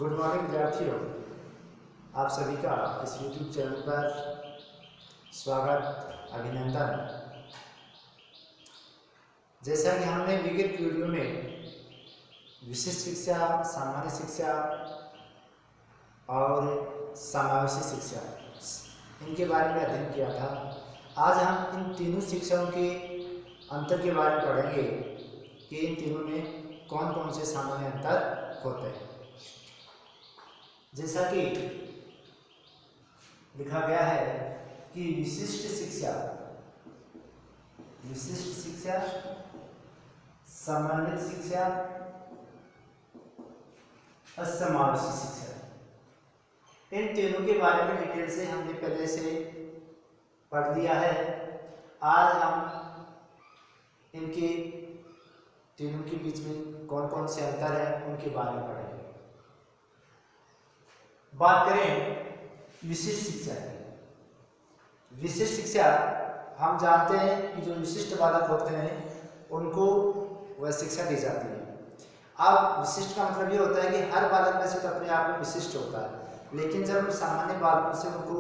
Good morning विद्यार्थियों, आप सभी का इस YouTube चैनल पर स्वागत अभिनंदन। जैसा कि हमने विगत वीडियो में विशिष्ट शिक्षा, सामान्य शिक्षा और समावेशी शिक्षा इनके बारे में अध्ययन किया था। आज हम इन तीनों शिक्षाओं के अंतर के बारे में पढ़ेंगे कि इन तीनों में कौन कौन से सामान्य अंतर होते हैं। जैसा कि लिखा गया है कि विशिष्ट शिक्षा, सामान्य शिक्षा और समावेशी शिक्षा, इन तीनों के बारे में डिटेल से हमने पहले से पढ़ लिया है। आज हम इनके तीनों के बीच में कौन कौन से अंतर है उनके बारे में पढ़ेंगे। बात करें विशिष्ट शिक्षा की। विशिष्ट शिक्षा हम जानते हैं कि जो विशिष्ट बालक होते हैं उनको वह शिक्षा दी जाती है। अब विशिष्ट का मतलब ये होता है कि हर बालक में से तो अपने आप में विशिष्ट होता है, लेकिन जब हम सामान्य बालकों से उनको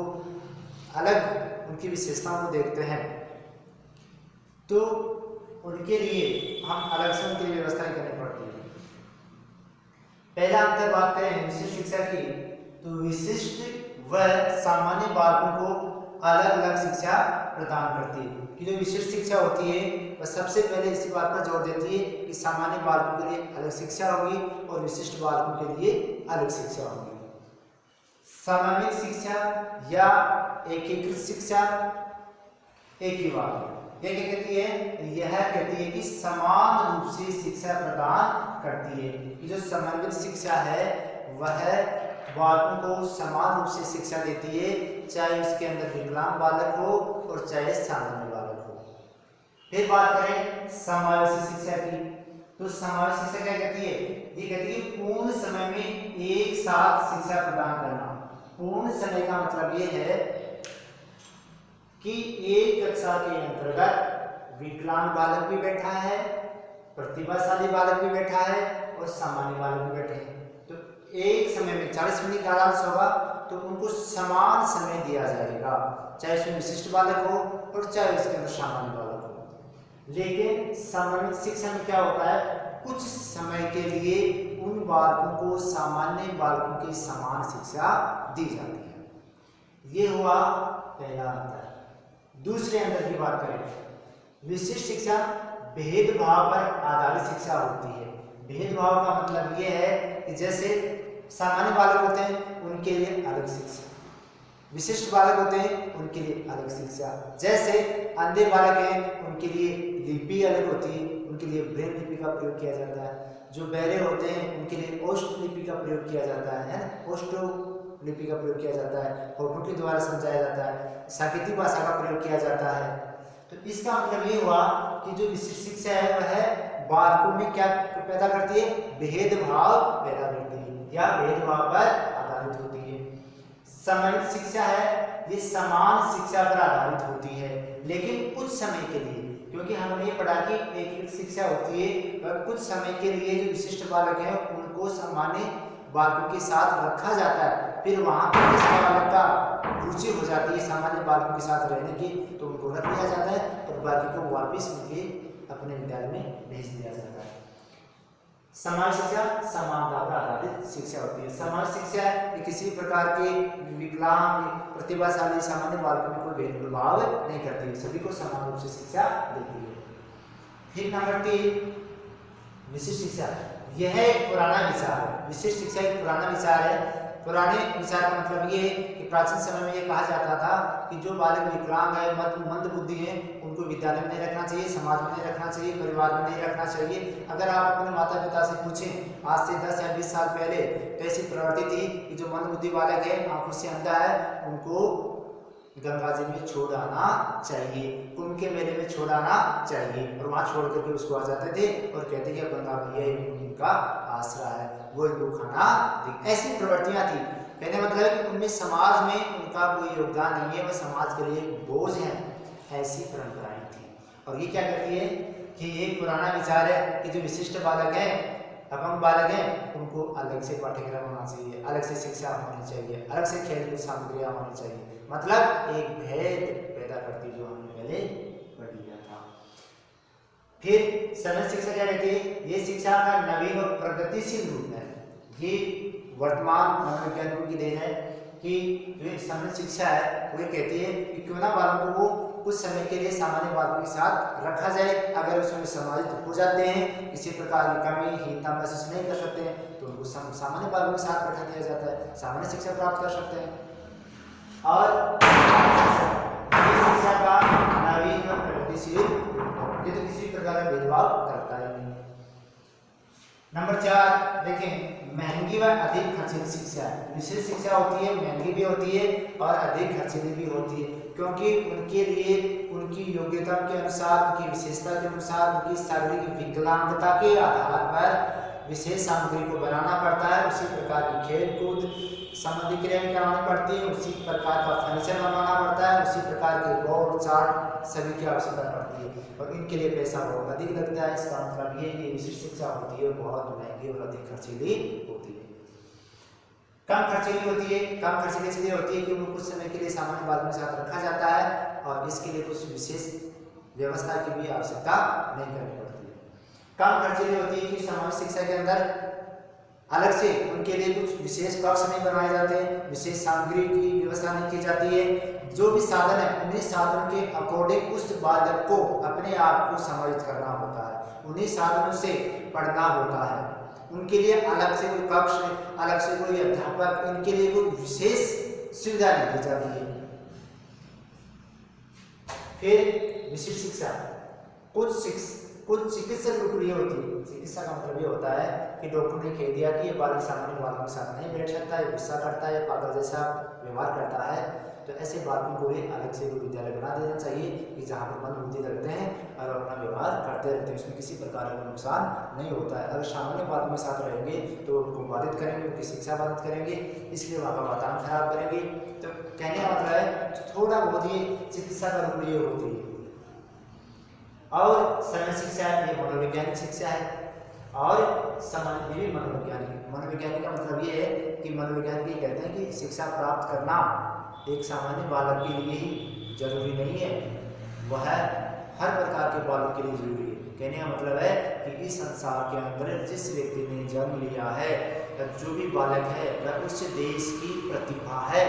अलग उनकी विशेषताओं को देखते हैं तो उनके लिए हम अलग से उनकी व्यवस्थाएं करनी पड़ती है। पहला अंतर बात करें विशिष्ट शिक्षा की, तो विशिष्ट व सामान्य बालकों को अलग अलग शिक्षा प्रदान करती है। कि जो विशिष्ट शिक्षा होती है वह सबसे पहले इसी बात पर जोर देती है कि सामान्य बालकों के लिए अलग शिक्षा होगी और विशिष्ट बालकों के लिए अलग शिक्षा होगी। सामान्य शिक्षा या एकीकृत शिक्षा एक ही बात है। यह क्या कहती है? यह कहती है कि समान रूप से शिक्षा प्रदान करती है। कि जो समन्वित शिक्षा है वह बालकों को समान रूप से शिक्षा देती है, चाहे उसके अंदर विकलांग बालक हो और चाहे सामान्य बालक हो। फिर बात करें समावेशी शिक्षा की, तो समावेशी शिक्षा क्या कहती है? ये कहती है पूर्ण समय में एक साथ शिक्षा प्रदान करना। पूर्ण समय का मतलब ये है कि एक कक्षा के अंतर्गत विकलांग बालक भी बैठा है, प्रतिभाशाली बालक भी बैठा है और सामान्य बालक भी बैठे हैं। तो एक समय में 40 मिनट का कालांश होगा तो उनको समान समय दिया जाएगा, चाहे उसमें विशिष्ट बालक हो और चाहे उसके अंदर सामान्य बालक हो। लेकिन सामान्य शिक्षा में क्या होता है? कुछ समय के लिए उन बालकों को सामान्य बालकों की समान शिक्षा दी जाती है। ये हुआ पहला अंतर। दूसरे अंतर की बात करें, विशिष्ट शिक्षा भेदभाव पर आधारित शिक्षा होती है। भेदभाव का मतलब ये है कि जैसे सामान्य बालक होते हैं उनके लिए अलग शिक्षा, विशिष्ट बालक होते हैं उनके लिए अलग शिक्षा। जैसे अंधे बालक हैं उनके लिए लिपि अलग होती है, उनके लिए ब्रेल लिपि का प्रयोग किया जाता है। जो बहरे होते हैं उनके लिए ओष्ठ लिपि का प्रयोग किया जाता है, ओष्ठो लिपि का प्रयोग किया जाता है, होठों के द्वारा समझाया जाता है, सांकेतिक भाषा का प्रयोग किया जाता है। तो इसका मतलब ये हुआ कि जो विशिष्ट शिक्षा है वह बालकों में क्या पैदा करती है? भेदभाव पैदा करती है या भेदभाव पर आधारित होती है। सामान्य शिक्षा है ये समान शिक्षा पर आधारित होती है, लेकिन कुछ समय के लिए, क्योंकि हमने ये पढ़ा कि एकीकृत शिक्षा होती है और कुछ समय के लिए जो विशिष्ट बालक हैं उनको सामान्य बालकों के साथ रखा जाता है। फिर वहां पर जिस बालक का रुचि हो जाती है सामान्य बालकों के साथ रहने की तो उनको रख लिया जाता है और बाकी को वापिस उनके अपने विद्यालय में भेज दिया जाता है। समाज शिक्षा समानता पर आधारित शिक्षा होती है। समाज शिक्षा किसी प्रकार के विकलांग, प्रतिभाशाली, सामान्य बालकों में कोई भेदभाव नहीं करती है, सभी को समान रूप से शिक्षा देती है। फिर नंबर 3 विशिष्ट शिक्षा। यह एक पुराना विचार है। विशिष्ट शिक्षा एक पुराना विचार है। पुराने विचार का मतलब ये है कि प्राचीन समय में ये कहा जाता था कि जो बालक विकलांग है, मंद बुद्धि है, उनको विद्यालय में नहीं रखना चाहिए, समाज में नहीं रखना चाहिए, परिवार में नहीं रखना चाहिए। अगर आप अपने माता पिता से पूछें आज से 10 या 20 साल पहले तो ऐसी प्रवृत्ति थी कि जो मंद बुद्धि बालक है, आंखों से अंधा है, उनको गंगा जी में छोड़ आना चाहिए, कुंभ के मेले में छोड़ आना चाहिए। और वहां छोड़ करके उसको आ जाते थे और कहते कि गंगा भैया इनका आसरा है, वो इनको खाना। ऐसी प्रवृत्तियां थी। कहने मतलब है कि उनमें समाज में उनका कोई योगदान नहीं है, वह समाज के लिए बोझ है, ऐसी परंपराएं थी। और ये क्या कहती है कि ये पुराना विचार है कि जो विशिष्ट बालक है अपंग बालक हैं उनको अलग से पाठ्यक्रम होना चाहिए, अलग से शिक्षा होनी चाहिए, अलग से खेल कूद सामग्रियाँ होनी चाहिए, मतलब एक भेद पैदा करती जो हमने पहले पढ़ लिया था। फिर समय शिक्षा क्या कहती है? ये शिक्षा का नवीन और प्रगतिशील रूप है। ये वर्तमान मनोवैज्ञानिकों की देन है कि जो समय शिक्षा है वो कहती है कि क्यों ना बालकों को कुछ समय के लिए सामान्य बालकों के साथ रखा जाए। अगर उसमें समाजित हो जाते हैं, किसी प्रकार की कमी हीनता महसूस नहीं कर सकते हैं, तो उनको सामान्य बालकों के साथ बैठा दिया जाता है, सामान्य शिक्षा प्राप्त कर सकते हैं। और शिक्षा का नवीन और प्रगतिशील, ये तो किसी प्रकार का भेदभाव करता है नहीं। नंबर 4 देखें, महंगी व अधिक खर्चीली शिक्षा। विशेष शिक्षा होती है, महंगी भी होती है और अधिक खर्चीली भी होती है, क्योंकि उनके लिए उनकी योग्यता के अनुसार, उनकी विशेषता के अनुसार, उनकी शारीरिक विकलांगता के आधार पर विशेष सामग्री को बनाना पड़ता है। उसी प्रकार की खेल कूद संबंधी क्रियाएं करानी पड़ती है, उसी प्रकार का फर्नीचर बनाना पड़ता है, उसी प्रकार के बोर्ड चार्ट सभी की आवश्यकता पड़ती है और इनके लिए पैसा बहुत अधिक लगता है। इसका मतलब ये कि विशिष्ट शिक्षा होती है बहुत महंगी और अधिक खर्चीली होती है। कम खर्चीली होती है, कम खर्चीली इसलिए होती है कि उनको कुछ समय के लिए सामान्य बालकों के साथ रखा जाता है और इसके लिए कुछ विशेष व्यवस्था की भी आवश्यकता नहीं करनी पड़ती है। कम खर्चीली होती है कि सामान्य शिक्षा के अंदर अलग से उनके लिए कुछ विशेष कक्ष नहीं बनाए जाते, विशेष सामग्री की व्यवस्था नहीं की जाती है। जो भी साधन है उन्हीं साधनों के अकॉर्डिंग उस बालक को अपने आप को समायोजित करना होता है, उन्हीं साधनों से पढ़ना होता है। उनके लिए अलग से कोई कक्ष, अलग से कोई अध्यापक, इनके लिए कोई विशेष सुविधा नहीं दी जाती है। फिर विशिष्ट शिक्षा कुछ चिकित्सक रूप लिए होती है। चिकित्सा का मतलब ये होता है कि डॉक्टर ने कह दिया कि ये बालक सामान्य बालकों के साथ नहीं बैठ सकता है, गुस्सा करता है, पागल जैसा व्यवहार करता है, तो ऐसे बालकों को भी अलग से कोई विद्यालय बना देना चाहिए कि जहाँ पर मन बुद्धि रखते हैं और अपना व्यवहार करते रहते हैं, उसमें किसी प्रकार का नुकसान नहीं होता है। अगर सामान्य बालकों के साथ रहेंगे तो उनको बाधित करेंगे, उनकी शिक्षा बाधित करेंगे, इसलिए वहाँ का वातावरण खराब करेंगे। तो कहने का मतलब है थोड़ा बहुत ये चिकित्सा का रूप लिए होती है। और समय शिक्षा ये मनोवैज्ञानिक शिक्षा है और सामान्य भी मनोवैज्ञानिक का मतलब ये है कि मनोवैज्ञानिक ये कहते हैं कि शिक्षा प्राप्त करना एक सामान्य बालक के लिए ही जरूरी नहीं है, वह हर प्रकार के बालक के लिए जरूरी है। कहने का मतलब है कि इस संसार के अंदर जिस व्यक्ति ने जन्म लिया है, जो भी बालक है वह उस देश की प्रतिभा है,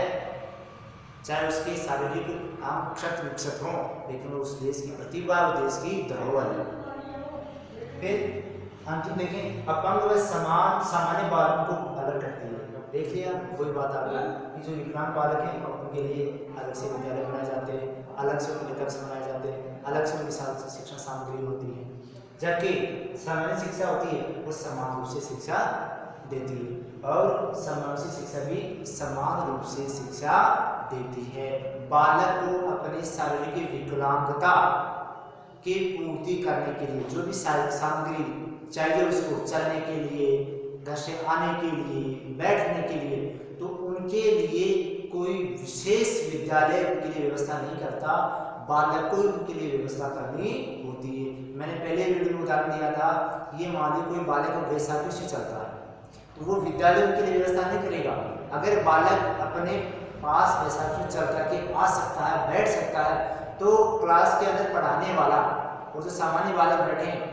चाहे उसके शारीरिक आम क्षत विक्षत हो, लेकिन उस देश की प्रतिभा और देश की धरोहर है। फिर अंतिम देखें, अपंग व सामान्य बालकों को अलग करती है। देख लिया वही बात आ गई कि जो विकलांग बालक हैं उनके लिए अलग से विद्यालय बनाए जाते हैं, अलग से उनके कक्ष बनाए जाते हैं, अलग से उनके साथ शिक्षण सामग्री होती है। जबकि सामान्य शिक्षा होती है वो समान रूप से शिक्षा देती है और सामान्य शिक्षा भी समान रूप से शिक्षा देती है। बालक को अपनी शारीरिक विकलांगता की पूर्ति करने के लिए जो भी सामग्री चाहिए उसको चलने के लिए, घर से आने के लिए, बैठने के लिए, तो उनके लिए कोई विशेष विद्यालय के लिए व्यवस्था नहीं करता, बालक को उनके लिए व्यवस्था करनी होती है। मैंने पहले वीडियो में उदाहरण दिया था, ये मान ली कोई बालक बैसाखी से चलता है तो वो विद्यालय उनके लिए व्यवस्था नहीं करेगा। अगर बालक अपने पास बैसाखी चल करके आ सकता है, बैठ सकता है, तो क्लास के अंदर पढ़ाने वाला और जो सामान्य बालक बैठे हैं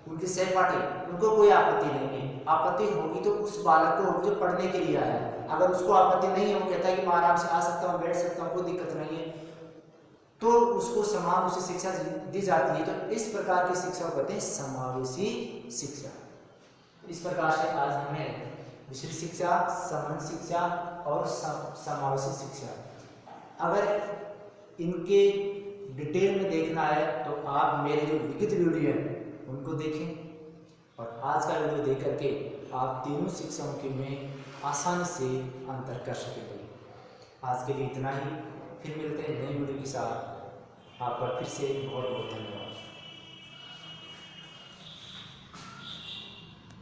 उनकी सहपाठी, उनको कोई आपत्ति नहीं है। आपत्ति होगी तो उस बालक को होगी जो पढ़ने के लिए आया है। अगर उसको आपत्ति नहीं है, वो कहता है कि मैं आराम से आ सकता हूँ, बैठ सकता हूँ, कोई दिक्कत नहीं है, तो उसको समान उसे शिक्षा दी जाती है। तो इस प्रकार की शिक्षा को कहते हैं समावेशी शिक्षा। इस प्रकार से आज हमने विशिष्ट शिक्षा, सामान्य शिक्षा और समावेशी शिक्षा, अगर इनके डिटेल में देखना है तो आप मेरे जो विगत वीडियो है उनको देखें और आज का वीडियो देख करके आप तीनों शिक्षाओं के में आसानी से अंतर कर सकेंगे। आज के लिए इतना ही, फिर मिलते हैं नई वीडियो के साथ। आपका फिर से बहुत बहुत धन्यवाद।